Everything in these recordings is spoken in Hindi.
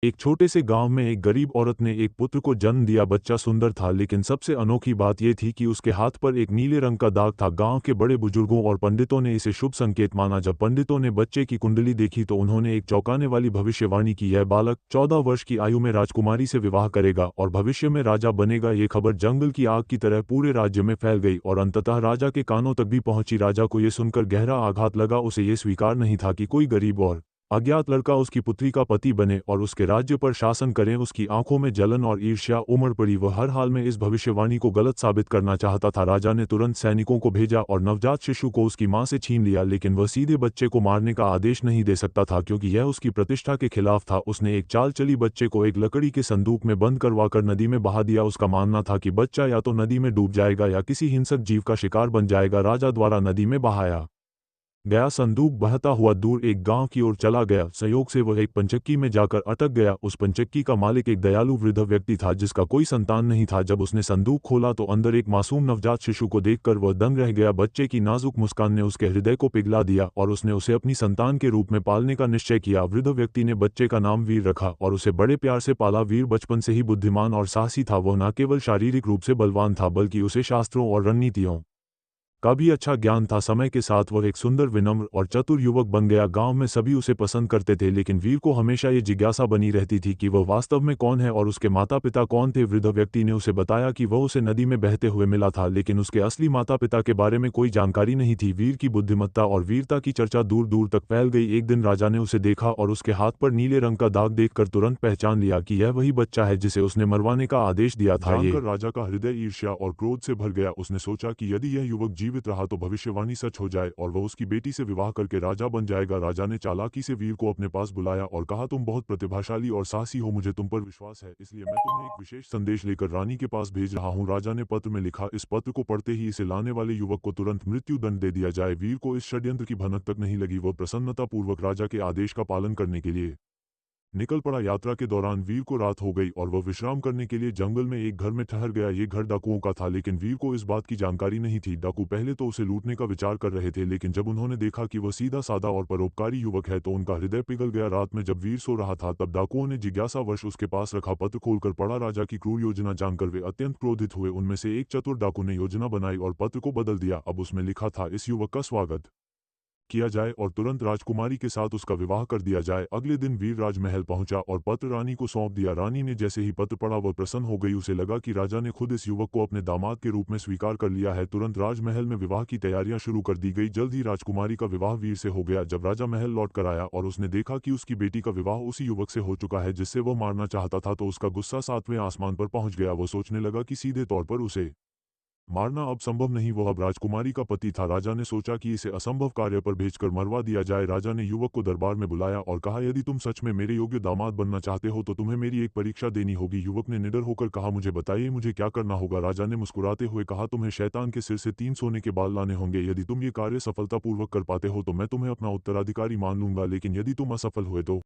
एक छोटे से गांव में एक गरीब औरत ने एक पुत्र को जन्म दिया। बच्चा सुंदर था, लेकिन सबसे अनोखी बात यह थी कि उसके हाथ पर एक नीले रंग का दाग था। गांव के बड़े बुजुर्गों और पंडितों ने इसे शुभ संकेत माना। जब पंडितों ने बच्चे की कुंडली देखी तो उन्होंने एक चौंकाने वाली भविष्यवाणी की। यह बालक 14 वर्ष की आयु में राजकुमारी से विवाह करेगा और भविष्य में राजा बनेगा। ये खबर जंगल की आग की तरह पूरे राज्य में फैल गई और अंततः राजा के कानों तक भी पहुंची। राजा को यह सुनकर गहरा आघात लगा। उसे यह स्वीकार नहीं था कि कोई गरीब और अज्ञात लड़का उसकी पुत्री का पति बने और उसके राज्य पर शासन करें। उसकी आंखों में जलन और ईर्ष्या उमड़ पड़ी। वह हर हाल में इस भविष्यवाणी को गलत साबित करना चाहता था। राजा ने तुरंत सैनिकों को भेजा और नवजात शिशु को उसकी मां से छीन लिया, लेकिन वह सीधे बच्चे को मारने का आदेश नहीं दे सकता था क्योंकि यह उसकी प्रतिष्ठा के खिलाफ था। उसने एक चाल चली, बच्चे को एक लकड़ी के संदूक में बंद करवाकर नदी में बहा दिया। उसका मानना था कि बच्चा या तो नदी में डूब जाएगा या किसी हिंसक जीव का शिकार बन जाएगा। राजा द्वारा नदी में बहाया गया संदूक बहता हुआ दूर एक गांव की ओर चला गया। संयोग से वह एक पंचक्की में जाकर अटक गया। उस पंचक्की का मालिक एक दयालु वृद्ध व्यक्ति था जिसका कोई संतान नहीं था। जब उसने संदूक खोला तो अंदर एक मासूम नवजात शिशु को देखकर वह दंग रह गया। बच्चे की नाजुक मुस्कान ने उसके हृदय को पिघला दिया और उसने उसे अपनी संतान के रूप में पालने का निश्चय किया। वृद्ध व्यक्ति ने बच्चे का नाम वीर रखा और उसे बड़े प्यार से पाला। वीर बचपन से ही बुद्धिमान और साहसी था। वह न केवल शारीरिक रूप से बलवान था बल्कि उसे शास्त्रों और रणनीतियों का भी अच्छा ज्ञान था। समय के साथ वह एक सुंदर, विनम्र और चतुर युवक बन गया। गांव में सभी उसे पसंद करते थे, लेकिन वीर को हमेशा ये जिज्ञासा बनी रहती थी कि वह वास्तव में कौन है और उसके माता पिता कौन थे। वृद्ध व्यक्ति ने उसे बताया कि वह उसे नदी में बहते हुए मिला था, लेकिन उसके असली माता पिता के बारे में कोई जानकारी नहीं थी। वीर की बुद्धिमत्ता और वीरता की चर्चा दूर दूर तक फैल गई। एक दिन राजा ने उसे देखा और उसके हाथ पर नीले रंग का दाग देखकर तुरंत पहचान लिया कि यह वही बच्चा है जिसे उसने मरवाने का आदेश दिया था। जानकर राजा का हृदय ईर्ष्या और क्रोध से भर गया। उसने सोचा कि यदि यह युवक जीवित रहा तो भविष्यवाणी सच हो जाए और वह उसकी बेटी से विवाह करके राजा बन जाएगा। राजा ने चालाकी से वीर को अपने पास बुलाया और कहा, तुम बहुत प्रतिभाशाली और साहसी हो, मुझे तुम पर विश्वास है, इसलिए मैं तुम्हें एक विशेष संदेश लेकर रानी के पास भेज रहा हूँ। राजा ने पत्र में लिखा, इस पत्र को पढ़ते ही इसे लाने वाले युवक को तुरंत मृत्यु दंड दे दिया जाए। वीर को इस षड्यंत्र की भनक तक नहीं लगी। वह प्रसन्नतापूर्वक राजा के आदेश का पालन करने के लिए निकल पड़ा। यात्रा के दौरान वीर को रात हो गई और वह विश्राम करने के लिए जंगल में एक घर में ठहर गया। ये घर डाकुओं का था, लेकिन वीर को इस बात की जानकारी नहीं थी। डाकू पहले तो उसे लूटने का विचार कर रहे थे, लेकिन जब उन्होंने देखा कि वह सीधा साधा और परोपकारी युवक है तो उनका हृदय पिघल गया। रात में जब वीर सो रहा था तब डाकुओं ने जिज्ञासावश उसके पास रखा पत्र खोलकर पढ़ा। राजा की क्रूर योजना जानकर वे अत्यंत क्रोधित हुए। उनमें से एक चतुर डाकू ने योजना बनाई और पत्र को बदल दिया। अब उसमें लिखा था, इस युवक का स्वागत किया जाए और तुरंत राजकुमारी के साथ उसका विवाह कर दिया जाए। अगले दिन वीर राजमहल पहुंचा और पत्र रानी को सौंप दिया। रानी ने जैसे ही पत्र पढ़ा वह प्रसन्न हो गई। उसे लगा कि राजा ने खुद इस युवक को अपने दामाद के रूप में स्वीकार कर लिया है। तुरंत राजमहल में विवाह की तैयारियां शुरू कर दी गई। जल्द ही राजकुमारी का विवाह वीर से हो गया। जब राजा महल लौट कर आया और उसने देखा कि उसकी बेटी का विवाह उसी युवक से हो चुका है जिससे वह मारना चाहता था तो उसका गुस्सा 7वें आसमान पर पहुंच गया। वो सोचने लगा कि सीधे तौर पर उसे मारना अब संभव नहीं, वह अब राजकुमारी का पति था। राजा ने सोचा कि इसे असंभव कार्य पर भेजकर मरवा दिया जाए। राजा ने युवक को दरबार में बुलाया और कहा, यदि तुम सच में मेरे योग्य दामाद बनना चाहते हो तो तुम्हें मेरी एक परीक्षा देनी होगी। युवक ने निडर होकर कहा, मुझे बताइए, मुझे क्या करना होगा। राजा ने मुस्कुराते हुए कहा, तुम्हें शैतान के सिर से 3 सोने के बाल लाने होंगे। यदि तुम ये कार्य सफलतापूर्वक कर पाते हो तो मैं तुम्हें अपना उत्तराधिकारी मान लूंगा, लेकिन यदि तुम असफल हुए तो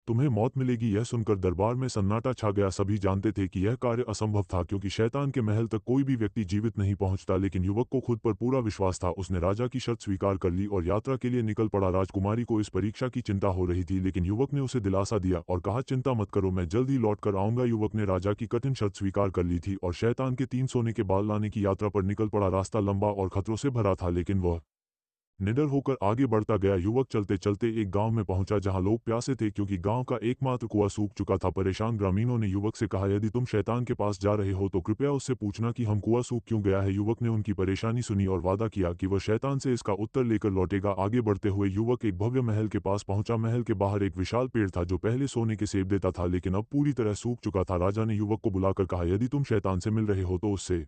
तुम्हें मौत मिलेगी। यह सुनकर दरबार में सन्नाटा छा गया। सभी जानते थे कि यह कार्य असंभव था क्योंकि शैतान के महल तक कोई भी व्यक्ति जीवित नहीं पहुंचता, लेकिन युवक को खुद पर पूरा विश्वास था। उसने राजा की शर्त स्वीकार कर ली और यात्रा के लिए निकल पड़ा। राजकुमारी को इस परीक्षा की चिंता हो रही थी, लेकिन युवक ने उसे दिलासा दिया और कहा, चिंता मत करो, मैं जल्द ही लौट कर आऊंगा। युवक ने राजा की कठिन शर्त स्वीकार कर ली थी और शैतान के 3 सोने के बाल लाने की यात्रा पर निकल पड़ा। रास्ता लंबा और खतरों से भरा था, लेकिन वह निडर होकर आगे बढ़ता गया। युवक चलते चलते एक गांव में पहुंचा जहां लोग प्यासे थे क्योंकि गांव का एकमात्र कुआं सूख चुका था। परेशान ग्रामीणों ने युवक से कहा, यदि तुम शैतान के पास जा रहे हो तो कृपया उससे पूछना कि हम कुआं सूख क्यों गया है। युवक ने उनकी परेशानी सुनी और वादा किया कि वह शैतान से इसका उत्तर लेकर लौटेगा। आगे बढ़ते हुए युवक एक भव्य महल के पास पहुंचा। महल के बाहर एक विशाल पेड़ था जो पहले सोने के सेब देता था, लेकिन अब पूरी तरह सूख चुका था। राजा ने युवक को बुलाकर कहा, यदि तुम शैतान से मिल रहे हो तो उससे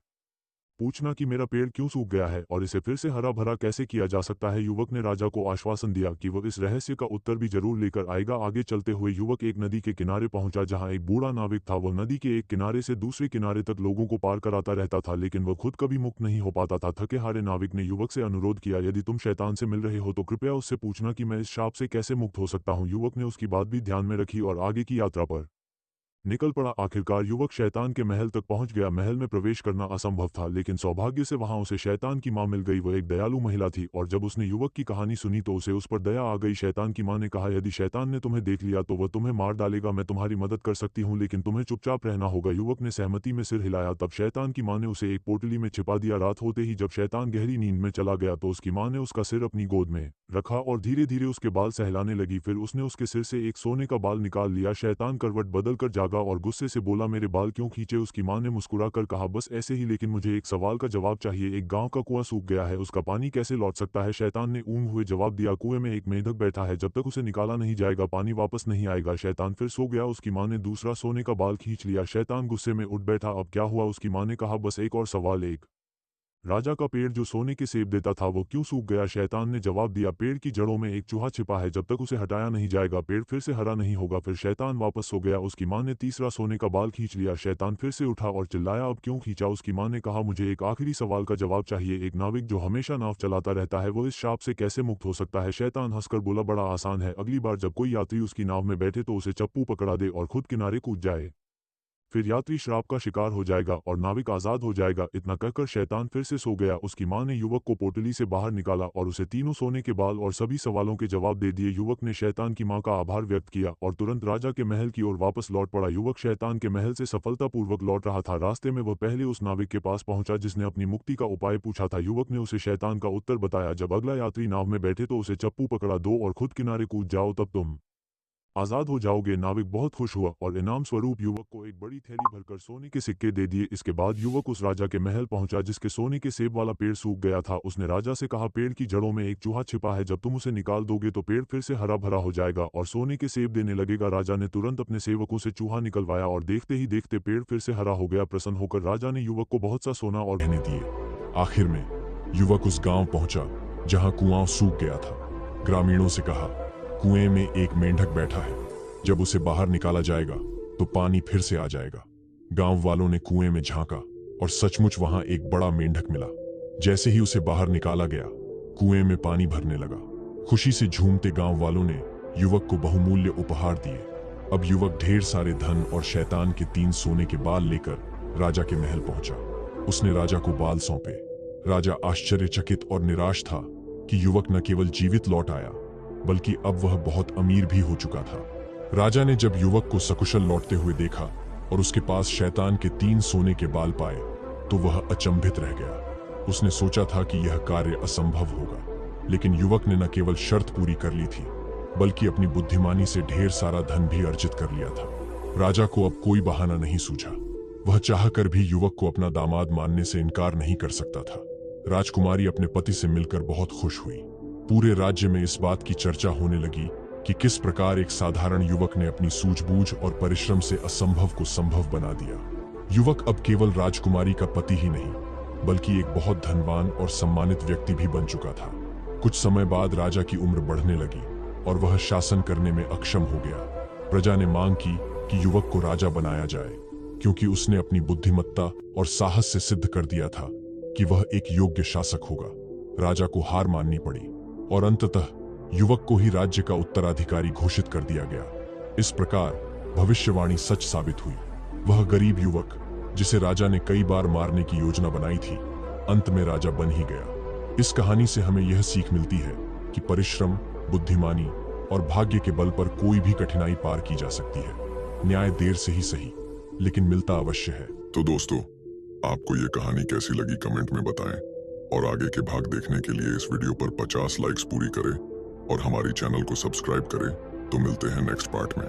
पूछना कि मेरा पेड़ क्यों सूख गया है और इसे फिर से हरा भरा कैसे किया जा सकता है। युवक ने राजा को आश्वासन दिया कि वह इस रहस्य का उत्तर भी जरूर लेकर आएगा। आगे चलते हुए युवक एक नदी के किनारे पहुंचा जहां एक बूढ़ा नाविक था। वह नदी के एक किनारे से दूसरे किनारे तक लोगों को पार कराता रहता था, लेकिन वह खुद कभी मुक्त नहीं हो पाता था। थके हारे नाविक ने युवक से अनुरोध किया, यदि तुम शैतान से मिल रहे हो तो कृपया उससे पूछना कि मैं इस शाप से कैसे मुक्त हो सकता हूँ। युवक ने उसकी बात भी ध्यान में रखी और आगे की यात्रा पर निकल पड़ा। आखिरकार युवक शैतान के महल तक पहुंच गया। महल में प्रवेश करना असंभव था, लेकिन सौभाग्य से वहां उसे शैतान की मां मिल गई। वह एक दयालु महिला थी और जब उसने युवक की कहानी सुनी तो उसे उस पर दया आ गई। शैतान की मां ने कहा, यदि शैतान ने तुम्हें देख लिया तो वह तुम्हें मार डालेगा। मैं तुम्हारी मदद कर सकती हूँ, लेकिन तुम्हें चुपचाप रहना होगा। युवक ने सहमति में सिर हिलाया। तब शैतान की मां ने उसे एक पोटली में छिपा दिया। रात होते ही जब शैतान गहरी नींद में चला गया तो उसकी मां ने उसका सिर अपनी गोद में रखा और धीरे धीरे उसके बाल सहलाने लगी। फिर उसने उसके सिर से एक सोने का बाल निकाल लिया। शैतान करवट बदल कर जागा और गुस्से से बोला, मेरे बाल क्यों खींचे? उसकी मां ने मुस्कुरा कर कहा, बस ऐसे ही, लेकिन मुझे एक सवाल का जवाब चाहिए। एक गांव का कुआं सूख गया है, उसका पानी कैसे लौट सकता है? शैतान ने ऊँग हुए जवाब दिया, कुएं में एक मेंढक बैठा है, जब तक उसे निकाला नहीं जाएगा पानी वापस नहीं आएगा। शैतान फिर सो गया। उसकी मां ने दूसरा सोने का बाल खींच लिया। शैतान गुस्से में उठ बैठा, अब क्या हुआ? उसकी मां ने कहा, बस एक और सवाल, एक राजा का पेड़ जो सोने के सेब देता था वो क्यों सूख गया? शैतान ने जवाब दिया, पेड़ की जड़ों में एक चूहा छिपा है, जब तक उसे हटाया नहीं जाएगा पेड़ फिर से हरा नहीं होगा। फिर शैतान वापस सो गया। उसकी मां ने तीसरा सोने का बाल खींच लिया। शैतान फिर से उठा और चिल्लाया, अब क्यों खींचा? उसकी मां ने कहा, मुझे एक आखिरी सवाल का जवाब चाहिए। एक नाविक जो हमेशा नाव चलाता रहता है वो इस शाप से कैसे मुक्त हो सकता है? शैतान हंसकर बोला, बड़ा आसान है, अगली बार जब कोई यात्री उसकी नाव में बैठे तो उसे चप्पू पकड़ा दे और खुद किनारे कूद जाए, फिर यात्री श्राप का शिकार हो जाएगा और नाविक आजाद हो जाएगा। इतना कहकर शैतान फिर से सो गया। उसकी मां ने युवक को पोटली से बाहर निकाला और उसे तीनों सोने के बाल और सभी सवालों के जवाब दे दिए। युवक ने शैतान की मां का आभार व्यक्त किया और तुरंत राजा के महल की ओर वापस लौट पड़ा। युवक शैतान के महल से सफलतापूर्वक लौट रहा था। रास्ते में वह पहले उस नाविक के पास पहुंचा जिसने अपनी मुक्ति का उपाय पूछा था। युवक ने उसे शैतान का उत्तर बताया, जब अगला यात्री नाव में बैठे तो उसे चप्पू पकड़ा दो और खुद किनारे कूद जाओ, तब तुम आजाद हो जाओगे। नाविक बहुत खुश हुआ और इनाम स्वरूप युवक को एक बड़ी थैली भरकर सोने के सिक्के दे दिए। इसके बाद युवक उस राजा के महल पहुंचा जिसके सोने के सेब वाला पेड़ सूख गया था। उसने राजा से कहा, पेड़ की जड़ों में एक चूहा छिपा है, जब तुम उसे निकाल दोगे तो पेड़ फिर से हरा भरा हो जाएगा और सोने के सेब देने लगेगा। राजा ने तुरंत अपने सेवकों से चूहा निकलवाया और देखते ही देखते पेड़ फिर से हरा हो गया। प्रसन्न होकर राजा ने युवक को बहुत सा सोना और गहने दिए। आखिर में युवक उस गांव पहुंचा जहां कुआं सूख गया था। ग्रामीणों से कहा, कुएं में एक मेंढक बैठा है, जब उसे बाहर निकाला जाएगा तो पानी फिर से आ जाएगा। गांव वालों ने कुएं में झांका और सचमुच वहां एक बड़ा मेंढक मिला। जैसे ही उसे बाहर निकाला गया, कुएं में पानी भरने लगा। खुशी से झूमते गांव वालों ने युवक को बहुमूल्य उपहार दिए। अब युवक ढेर सारे धन और शैतान के 3 सोने के बाल लेकर राजा के महल पहुंचा। उसने राजा को बाल सौंपे। राजा आश्चर्यचकित और निराश था कि युवक न केवल जीवित लौट आया बल्कि अब वह बहुत अमीर भी हो चुका था। राजा ने जब युवक को सकुशल लौटते हुए देखा और उसके पास शैतान के 3 सोने के बाल पाए तो वह अचंभित रह गया। उसने सोचा था कि यह कार्य असंभव होगा, लेकिन युवक ने न केवल शर्त पूरी कर ली थी बल्कि अपनी बुद्धिमानी से ढेर सारा धन भी अर्जित कर लिया था। राजा को अब कोई बहाना नहीं सूझा। वह चाहकर भी युवक को अपना दामाद मानने से इनकार नहीं कर सकता था। राजकुमारी अपने पति से मिलकर बहुत खुश हुई। पूरे राज्य में इस बात की चर्चा होने लगी कि किस प्रकार एक साधारण युवक ने अपनी सूझबूझ और परिश्रम से असंभव को संभव बना दिया। युवक अब केवल राजकुमारी का पति ही नहीं बल्कि एक बहुत धनवान और सम्मानित व्यक्ति भी बन चुका था। कुछ समय बाद राजा की उम्र बढ़ने लगी और वह शासन करने में अक्षम हो गया। प्रजा ने मांग की कि युवक को राजा बनाया जाए, क्योंकि उसने अपनी बुद्धिमत्ता और साहस से सिद्ध कर दिया था कि वह एक योग्य शासक होगा। राजा को हार माननी पड़ी और अंततः युवक को ही राज्य का उत्तराधिकारी घोषित कर दिया गया। इस प्रकार भविष्यवाणी सच साबित हुई। वह गरीब युवक जिसे राजा ने कई बार मारने की योजना बनाई थी, अंत में राजा बन ही गया। इस कहानी से हमें यह सीख मिलती है कि परिश्रम, बुद्धिमानी और भाग्य के बल पर कोई भी कठिनाई पार की जा सकती है। न्याय देर से ही सही, लेकिन मिलता अवश्य है। तो दोस्तों, आपको ये कहानी कैसी लगी कमेंट में बताएं और आगे के भाग देखने के लिए इस वीडियो पर 50 लाइक्स पूरी करें और हमारी चैनल को सब्सक्राइब करें। तो मिलते हैं नेक्स्ट पार्ट में।